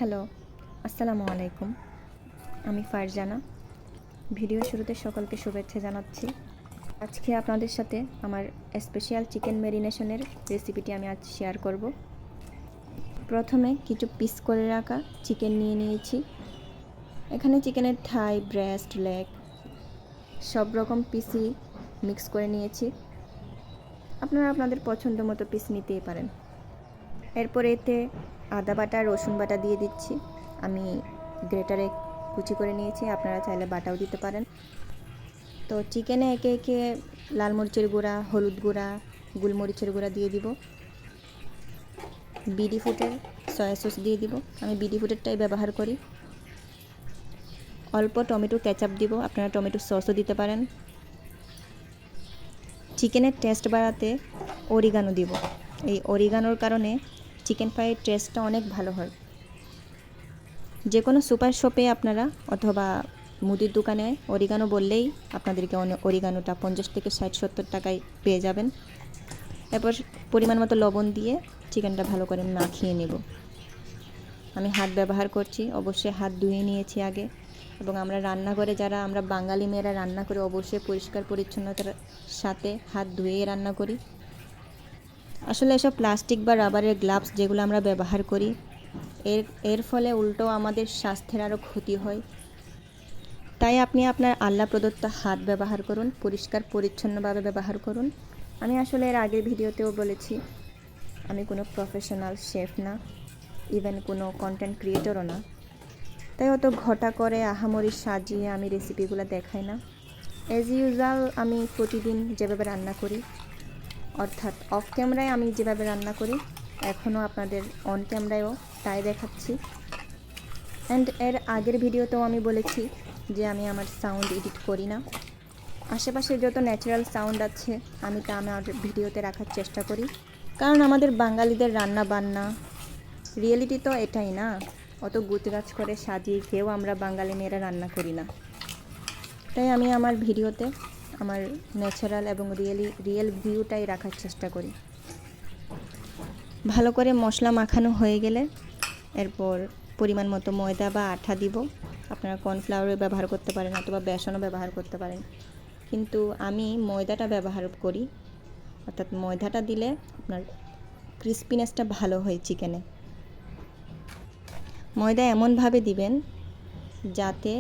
Hello, আসসালামু আলাইকুম। আমি ফারজানা। ভিডিও শুরুতে সকলকে শুভেচ্ছা জানাচ্ছি। আজকে আপনাদের সাথে আমার স্পেশাল চিকেন ম্যারিনেশনের রেসিপিটি আমি আজ শেয়ার করব। প্রথমে কিছু পিস করে রাখা চিকেন নিয়ে নিয়েছি। এখানে চিকেনের থাই, ব্রেস্ট, লেগ সব রকম পিসই মিক্স করে নিয়েছি। আপনারা আপনাদের পছন্দ মতো পিস নিতেই পারেন। এরপর এতে আদা বাটা, রসুন বাটা দিয়ে দিচ্ছি। আমি গ্রেটারে কুচি করে নিয়েছি, আপনারা চাইলে বাটাও দিতে পারেন। তো চিকেনে একে একে লাল মরিচের গুঁড়া, হলুদ গুঁড়া, গোলমরিচের গুঁড়া দিয়ে দিব। বিডি ফুডের সয়া সস দিয়ে দিব, আমি বিডি ফুডেরটাই ব্যবহার করি। অল্প টমেটো কেচাপ দিব, আপনারা টমেটো সসও দিতে পারেন। চিকেনের টেস্ট বাড়াতে অরিগানো দিব। এই অরিগানোর কারণে চিকেন ফ্রাইয়ের টেস্টটা অনেক ভালো হয়। যে কোনো সুপার শপে আপনারা অথবা মুদির দোকানে অরিগানো বললেই আপনাদেরকে অরিগানোটা 50 থেকে 60-70 টাকায় পেয়ে যাবেন। এরপর পরিমাণ মতো লবণ দিয়ে চিকেনটা ভালো করে মাখিয়ে নেব। আমি হাত ব্যবহার করছি, অবশ্যই হাত ধুয়ে নিয়েছি আগে। এবং আমরা বাঙালি মেয়েরা রান্না করে অবশ্যই পরিষ্কার পরিচ্ছন্নতার সাথে হাত ধুয়ে রান্না করি। আসলে এসব প্লাস্টিক বা রাবারের গ্লাভস যেগুলো আমরা ব্যবহার করি, এর ফলে উল্টো আমাদের স্বাস্থ্যের আরও ক্ষতি হয়। তাই আপনি আপনার আল্লাহ প্রদত্ত হাত ব্যবহার করুন, পরিষ্কার পরিচ্ছন্নভাবে ব্যবহার করুন। আমি আসলে এর আগের ভিডিওতেও বলেছি, আমি কোনো প্রফেশনাল শেফ না, ইভেন কোনো কন্টেন্ট ক্রিয়েটরও না। তাই অত ঘটা করে আহামরি সাজিয়ে আমি রেসিপিগুলো দেখাই না। অ্যাজ ইউজুয়াল আমি প্রতিদিন যেভাবে রান্না করি, অর্থাৎ অফ ক্যামেরায় আমি যেভাবে রান্না করি, এখনও আপনাদের অন ক্যামেরায়ও তাই দেখাচ্ছি। অ্যান্ড এর আগের ভিডিওতেও আমি বলেছি যে আমি আমার সাউন্ড এডিট করি না। আশেপাশে যত ন্যাচারাল সাউন্ড আছে আমি তা আমার ভিডিওতে রাখার চেষ্টা করি, কারণ আমাদের বাঙালিদের রান্না বান্না রিয়েলিটি তো এটাই না। অত গুজগাছ করে সাজিয়ে কেউ আমরা বাঙালি মেয়েরা রান্না করি না। তাই আমি আমার ভিডিওতে আমার ন্যাচারাল এবং রিয়েল ভিউটাই রাখার চেষ্টা করি। ভালো করে মশলা মাখানো হয়ে গেলে এরপর পরিমাণ মতো ময়দা বা আটা দিব। আপনারা কর্নফ্লাওয়ারও ব্যবহার করতে পারেন অথবা বেসনও ব্যবহার করতে পারেন, কিন্তু আমি ময়দাটা ব্যবহার করি। অর্থাৎ ময়দাটা দিলে আপনার ক্রিস্পিনেসটা ভালো হয় চিকেনে। ময়দা এমনভাবে দিবেন যাতে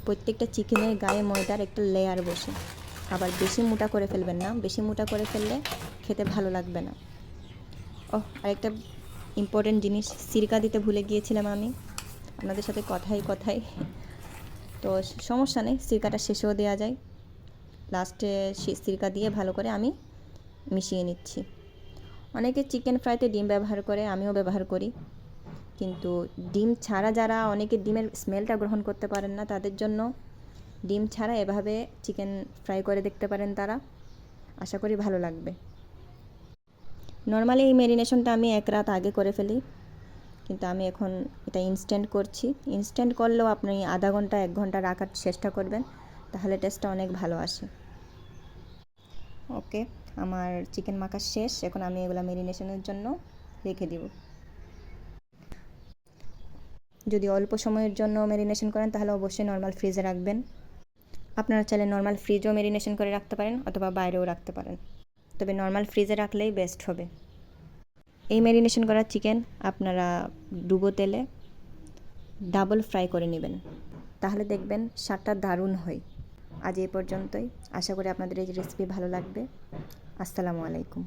প্রত্যেকটা চিকেনের গায়ে ময়দার একটা লেয়ার বসে। আবার বেশি মোটা করে ফেলবেন না, বেশি মোটা করে ফেললে খেতে ভালো লাগবে না। আরেকটা ইম্পর্টেন্ট জিনিস, সিরকা দিতে ভুলে গিয়েছিলাম আমি আপনাদের সাথে কথায়। তো সমস্যা নেই, সিরকাটা শেষেও দেওয়া যায়। লাস্টে সিরকা দিয়ে ভালো করে আমি মিশিয়ে নিচ্ছি। অনেকে চিকেন ফ্রাইতে ডিম ব্যবহার করে, আমিও ব্যবহার করি। কিন্তু ডিম ছাড়া অনেকে ডিমের স্মেলটা গ্রহণ করতে পারেন না, তাদের জন্য ডিম ছাড়া এভাবে চিকেন ফ্রাই করে দেখতে পারেন তারা। আশা করি ভালো লাগবে। নর্মালি এই ম্যারিনেশনটা আমি 1 রাত আগে করে ফেলি, কিন্তু আমি এখন এটা ইনস্ট্যান্ট করছি। ইনস্ট্যান্ট করলেও আপনি আধা ঘন্টা 1 ঘন্টা রাখার চেষ্টা করবেন, তাহলে টেস্টটা অনেক ভালো আসে। ওকে, আমার চিকেন মাখা শেষ। এখন আমি এগুলো ম্যারিনেশনের জন্য রেখে দিব। যদি অল্প সময়ের জন্য ম্যারিনেশন করেন তাহলে অবশ্যই নর্মাল ফ্রিজে রাখবেন। আপনারা চাইলে নর্মাল ফ্রিজেও ম্যারিনেশন করে রাখতে পারেন অথবা বাইরেও রাখতে পারেন, তবে নর্মাল ফ্রিজে রাখলেই বেস্ট হবে। এই ম্যারিনেশন করা চিকেন আপনারা ডুবো তেলে ডাবল ফ্রাই করে নেবেন, তাহলে দেখবেন স্বাদটা দারুণ হয়। আজ এই পর্যন্তই। আশা করি আপনাদের এই রেসিপি ভালো লাগবে। আসসালামু আলাইকুম।